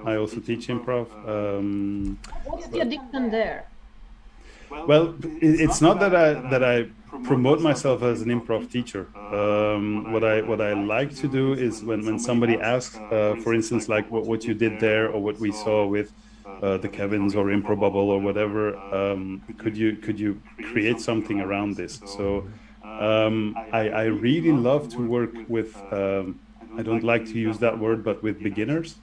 I also teach improv. What's the addiction there? Well, it's not that I promote myself as an improv teacher. What I like to do is when somebody asks, for instance, like what you did there or what we saw with the Kevins or Impro Bubble or whatever, could you create something around this? So I really love to work with. I don't like to use that word, but with beginners.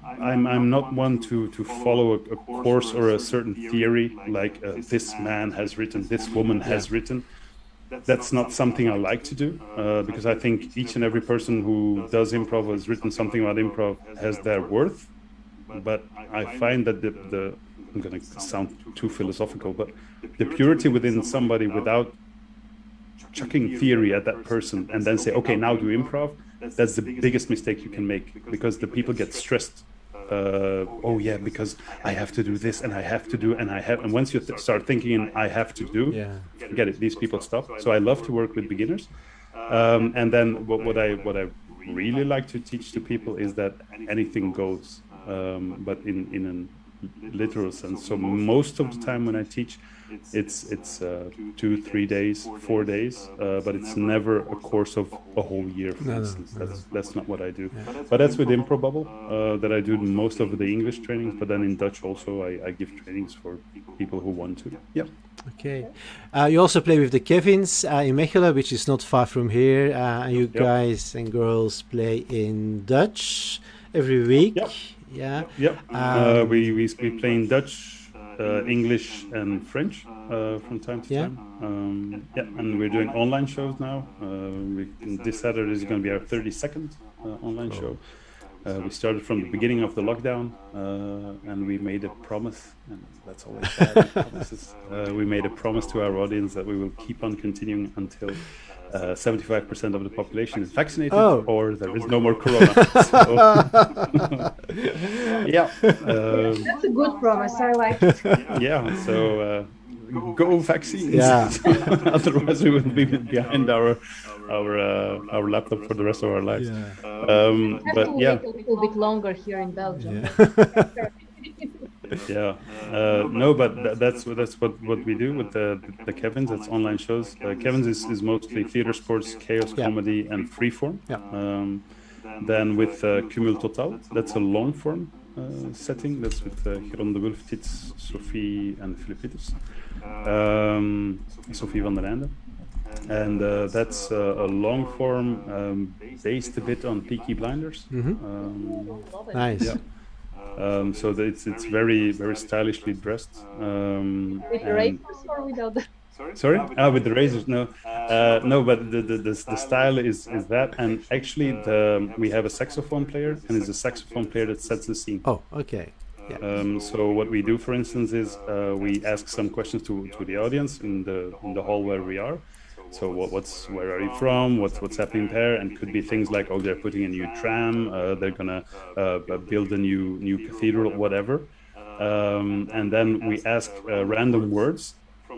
I'm not one to follow a course or a certain theory like this man has written, this woman has written. That's not something I like to do because I think each and every person who does improv, has written something about improv, has their worth. But I find that the I'm going to sound too philosophical, but the purity within somebody without chucking theory at that person and then say, okay, now do improv, that's the biggest mistake you can make, because the people get stressed. Oh yeah, because I have to do this and I have to do and I have, and once you start thinking I have to do, forget it, these people stop. So I love to work with beginners, and then what I really like to teach to people is that anything goes, but in a literal sense. So most of the time when I teach, it's 2, 3 days, 4 days, but it's never a course of a whole year, for instance. That's not what I do. But that's with Improbubble that I do most of the English trainings, but then in Dutch also I give trainings for people who want to. Yeah. Okay. You also play with the Kevins in Mechelen, which is not far from here. You guys and girls play in Dutch every week. Yeah. We play in Dutch, English and French from time to time. And we're doing online shows now. This Saturday is going to be our 32nd online show. We started from the beginning of the lockdown, and we made a promise, and that's always bad, promises. We made a promise to our audience that we will keep on continuing until 75% of the population is vaccinated, or there is no more corona. That's a good promise. I like it. So go vaccines. Otherwise, we would be behind our laptop for the rest of our lives. But wait a little bit longer here in Belgium. No, but that's what we do with the Kevins. It's online shows. Kevins is mostly theater, sports, chaos, comedy, and freeform. Then with Kumul Total, that's a long form setting. That's with Geron de Wulf, Tits, Sophie, and Philippitis. Sophie van der Einde. And that's a long form based a bit on Peaky Blinders. Nice. So it's very stylishly dressed. With razors or without the... Sorry? With the razors? No, no. But the style is that, and actually we have a saxophone player, and it's a saxophone player that sets the scene. Oh, okay. So what we do, for instance, is we ask some questions to the audience in the hall where we are. So where are you from? What's happening there? And could be things like, oh, they're putting a new tram, they're gonna build a new cathedral, whatever. And then we ask random words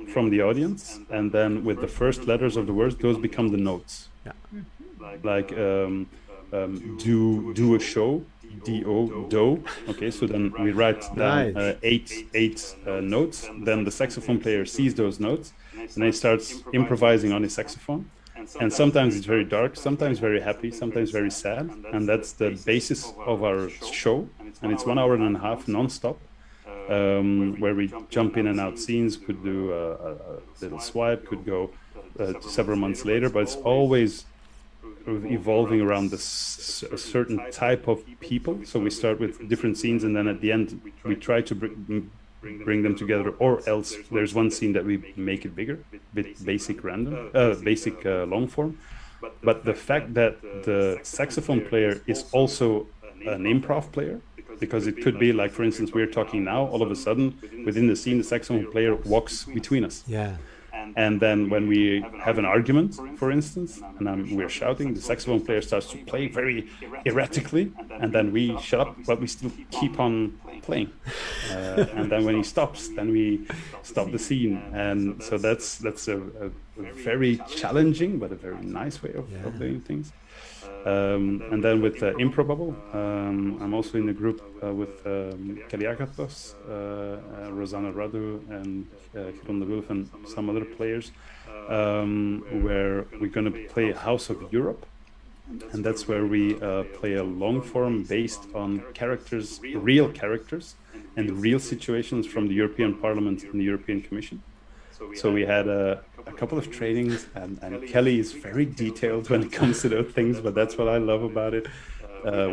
from the audience, and then with the first letters of the words, those become the notes. Like do a show, do. Okay, so then we write down eight notes. Then the saxophone player sees those notes, and he starts improvising on his saxophone. And sometimes it's very dark, sometimes very happy, sometimes very sad. And that's the basis of our show. And it's 1.5 hours non-stop, where we jump in and out scenes, could do a little swipe, could go several months later, but it's always evolving around a certain type of people. So we start with different scenes, and then at the end we try to bring them together, or else there's one scene that we make it bigger, basic long form. But the fact that the saxophone player is also an improv player, because it could be like, for instance, we're talking now, all of a sudden within the scene the saxophone player walks between us. And then when we have an argument, for instance, and we're shouting, the saxophone player starts to play very erratically, and then we shut up, but we still keep on playing. And then when he stops, then we stop the scene. And so that's a very challenging but a very nice way of doing things. And then with Improbable, I'm also in a group with Kaliakatos, Rosanna Radu, and Hiron de Wolf, and some other players, where we're going to play House of Europe. And that's where we play a long form based on characters, real characters, and real situations from the European Parliament and the European Commission. So we had a couple of trainings, and Kelly is very detailed when it comes to those things, but that's what I love about it.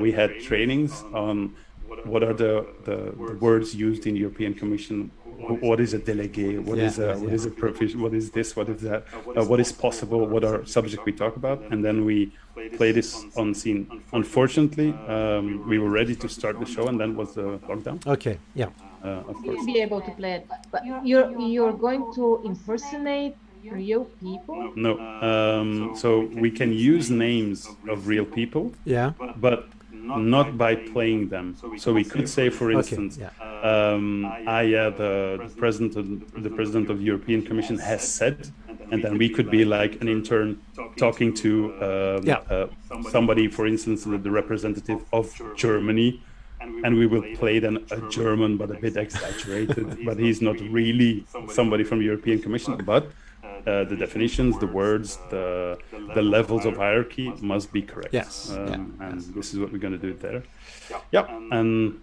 We had trainings on what are the words used in the European Commission. What is a délégué? What is a provision? What is this? What is that? What is possible? What are subjects we talk about? And then we play this on scene. Unfortunately, we were ready to start the show, and then was the lockdown. Okay, yeah. Of course. You'll be able to play it, but you're going to impersonate real people? No. So we can use names of real people. Yeah. But not by playing them. So we could say, for instance, the president of the European Commission has said, and then we could be like an intern talking to somebody, for instance, the representative of Germany, and we will play then a German, but a bit exaggerated, but he's not really somebody from the European Commission, but the definitions, the words, the levels of hierarchy must be correct. Yes. And this is what we're going to do there. Yeah. And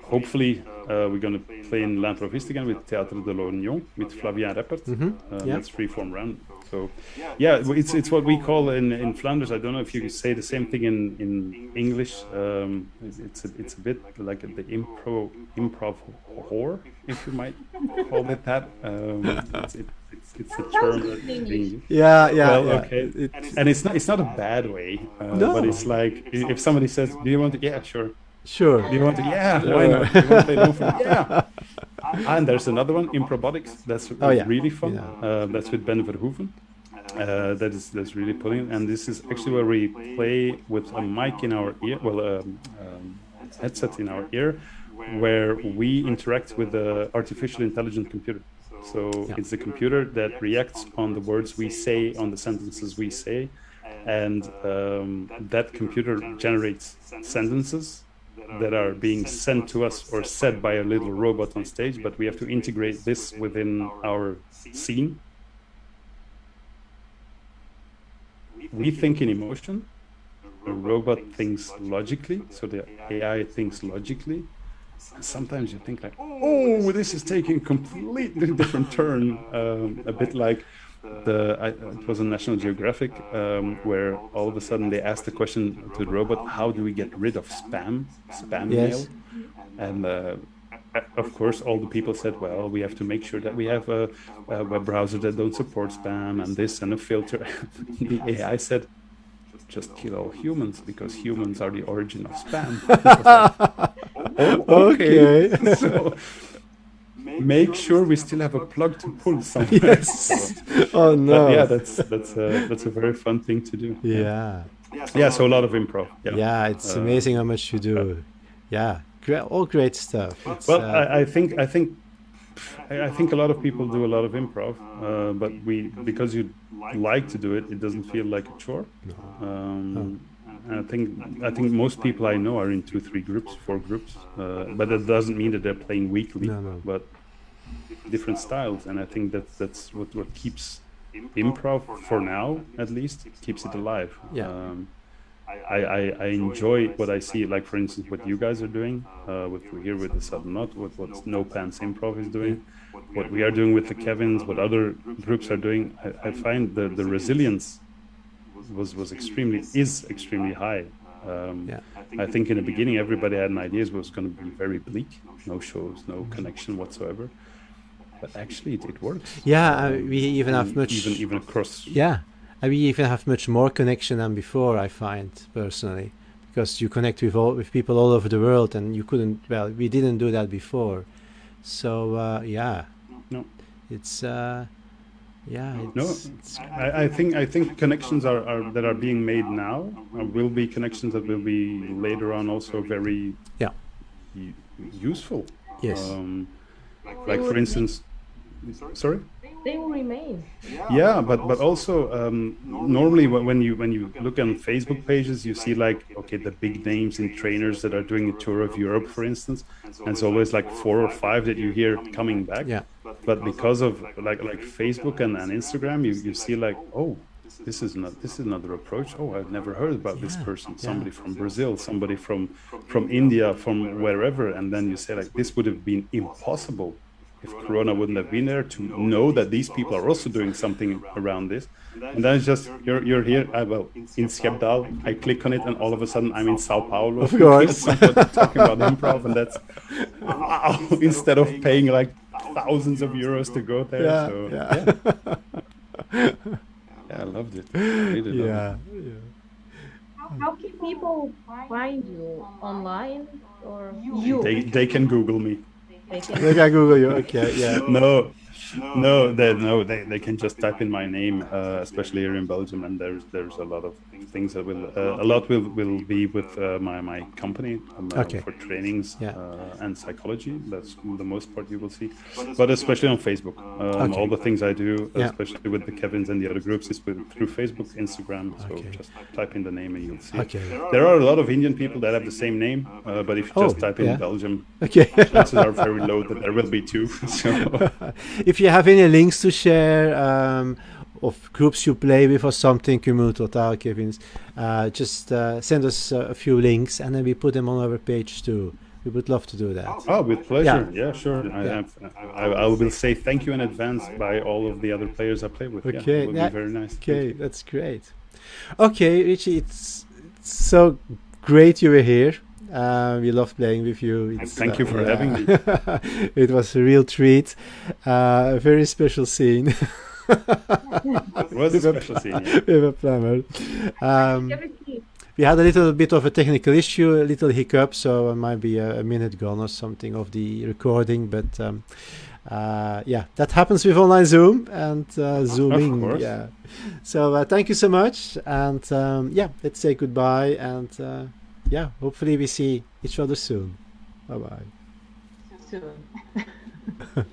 hopefully we're going to play in L'Improviste again with Théâtre de l'Orignon with Flavien Reppert. That's freeform round. So yeah, it's what we call in Flanders. I don't know if you say the same thing in English. It's a bit like the improv whore, if you might call it that. It's a term that's being used. Okay. And it's not a bad way, but it's like if somebody says, "Do you want to?" Yeah, sure. Sure. Do you want to? Yeah, why not? Do you want to play Longform? Yeah. And there's another one, Improbotics. That's really fun. That's with Ben Verhoeven. That's really pulling. And this is actually where we play with a mic in our ear, headset in our ear, where we interact with the artificial intelligent computer. So it's the computer that reacts on the words we say, on the sentences we say, and that computer generates sentences that are being sent to us or said by a little robot on stage, but we have to integrate this within our scene. We think in emotion, the robot thinks logically, so the AI thinks logically. And sometimes you think like, oh, this is taking a completely different turn, a bit like it was on National Geographic, where all of a sudden they asked the question to the robot, how do we get rid of spam mail? And of course, all the people said, well, we have to make sure that we have a web browser that don't support spam and this and a filter. The AI said, just kill all humans because humans are the origin of spam. Okay. So make sure we still have a plug to pull somewhere. Yes. Oh no. But yeah, that's a very fun thing to do. Yeah. Yeah. So a lot of improv. Yeah, it's amazing how much you do. Yeah, all great stuff. Well, I think a lot of people do a lot of improv, but because you like to do it, it doesn't feel like a chore. And I think most people I know are in 2-3 groups, 4 groups, but that doesn't mean that they're playing weekly. No. But different styles, and I think that's what keeps improv, for now at least, keeps it alive. I enjoy what I see, like for instance what you guys are doing with the Sudden Knot, what No Pants Improv is doing, what we are doing with the Kevins, what other groups are doing. I find the resilience is extremely high. I think in the beginning everybody had an idea it was going to be very bleak, no shows, no connection whatsoever. But actually, it works. Yeah, we even have much even across. Yeah, and we even have much more connection than before. I find personally, because you connect with people all over the world, and you couldn't. Well, we didn't do that before. So no, it's I think connections that are being made now will be connections that will be later on also very useful. Yes. Like for instance, sorry. They will remain. Yeah, but also normally when you look on Facebook pages, you see like, okay, the big names in trainers that are doing a tour of Europe, for instance, and it's always like 4 or 5 that you hear coming back. Yeah. But because of like Facebook and Instagram, you see like, oh, this is another approach. Oh, I've never heard about this person. Somebody from Brazil, somebody from India, from wherever, and then you say like, this would have been impossible if Corona wouldn't have been there, to know that these people are also doing something around this. And then it's just, you're here, well, in Schepdaal, I click on it, and all of a sudden I'm in Sao Paulo. Of course. Talking about improv, and that's, wow, instead of paying like thousands of euros to go there. Yeah, So, yeah. Yeah, I loved it. Really loved it. How can people find you online, or you? They can Google me. They can. They can Google you. Okay, yeah. No, they can just type in my name, especially here in Belgium, and there's a lot of things that will be with my company for trainings and psychology. That's the most part you will see, but especially on Facebook. All the things I do, especially with the Kevins and the other groups, is through Facebook, Instagram. So just type in the name and you'll see. Okay. There are a lot of Indian people that have the same name, but if you just type in Belgium, chances are very low that there will be 2. So. If you have any links to share of groups you play with or something, Kumul Total, Kevin's, just send us a few links and then we put them on our page too. We would love to do that. Oh, with pleasure. Yeah, sure. I will say thank you in advance by all of the other players I play with. Okay, it would be very nice. Okay, that's great. Okay, Richie, it's so great you were here. We love playing with you. Thank you for having me. It was a real treat. A very special scene. It was a special scene. Yeah. With a plumber. We had a little bit of a technical issue, a little hiccup, so it might be a minute gone or something of the recording. But that happens with online Zoom and Zooming. Of course. Yeah. So thank you so much, and let's say goodbye and. Hopefully we see each other soon. Bye-bye. Soon.